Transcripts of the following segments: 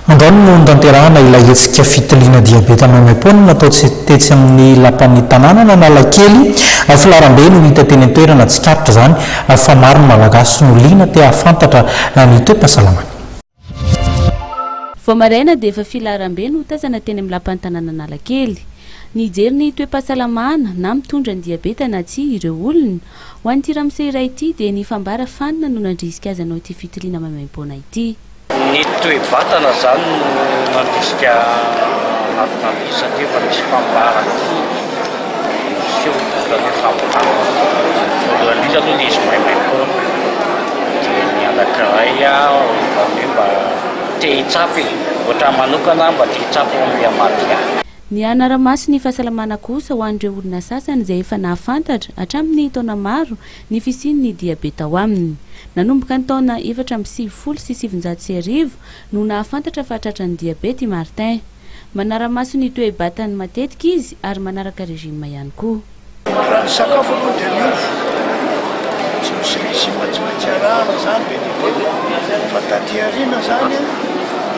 Andao no tanterahana ilay hetsika fitiliana diabeta maimaim-poana natao tetsy amin'ny lapan'ny tanàna na Analakely Filarambe no hita teny an-toerana tsikarotra zany fa maro ny malagasy no liana te ahafantatra ny toe-pahasalamana. Vao maraina dia efa Filarambe no tazana teny amin'ny lapan'ny tanàna Analakely. Nijery ny toe-pahasalamana na mitondra ny diabeta na tsy ireo olona. Ho an'ity ramose iray ity dia ny fambara fanina no nandrisika azy anao ity fitiliana maimaim-poana ity. Ny toe-batana zany no nandrisika anatin'izay satria efa misy fambarana miseho zany hoe fambarana. Voalohany indrindra aloha ilay izy maimaim-poana dia ny anankiray hoe mba te hitsapy ohatra manokana mba te hitsapy amin'ny amaty. Ny anara-maso ny fahasalamana kosa ho an'ireo olona sasany izay efa nahafantatra hatramin'ny taona maro ny fisian'ny diabeta ao aminy. Nanomboka ny taona 2010 sy 790 no nahafantatra fa tratran'ny diabeta i Martin. Manara-maso ny toe-batany matetika izy ary manaraka rejima ihany koa. Raha ny sakafo aloha dia miofo, tsy misy rejima tsy maintsy arahana zany fa taty aoriana zany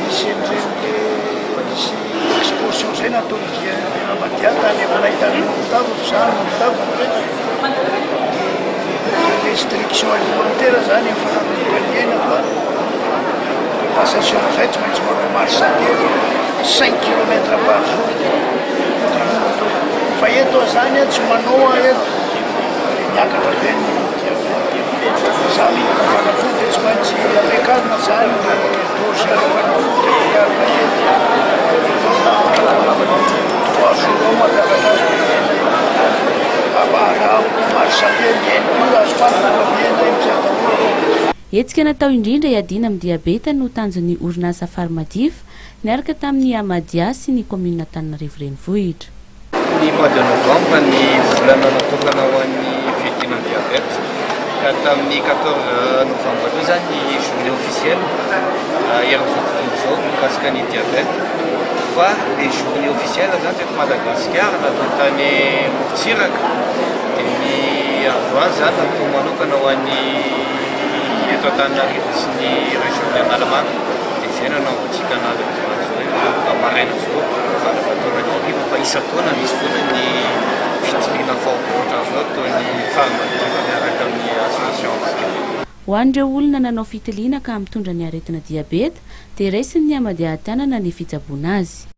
misy misy exposition zay nataony Namadiaka any amin'ny ahitana Montavo zany Montavo restriction alimentaire zany efa nampitaniana fa passation zay tsy maintsy manao marche à pied 5 km par jour fa eto zany tsy manao eto miakatra be ny zany fanafody tsy maintsy ampiakarina zany dosy fanafody ampiakarina Hetsika natao indrindra hiadiana amin'ny diabeta no tanjon'ny orinasa Farmadif niaraka tamin'ny Amadia sy ny commune Antananarivo renivohitra. Ny mois de novembre ny volana natokana ho an'ny fiadiana amin'ny diabeta ka tamin'ny 14 novembre aloha zany ny journée officielle eran'izao tontolo izao mikasika ny diabeta fa les journées officielles zany teto Madagasikara natao tany Morontsiraka dia ny androany zany natao manokana ho an'ny eto Antananarivo sy ny région de Analamanga dia izay nanaovantsika anazy hoe maraina zao valavataona ny arivo fa isan-taona misy foana ny fitiliana faoboatra zao toy ny Farmadif miaraka amin'ny association. Ho an'ireo olona nanao fitiliana ka mitondra ny aretina diabeta dia raisin'ny Amadia Antanana ny fitsaboana azy.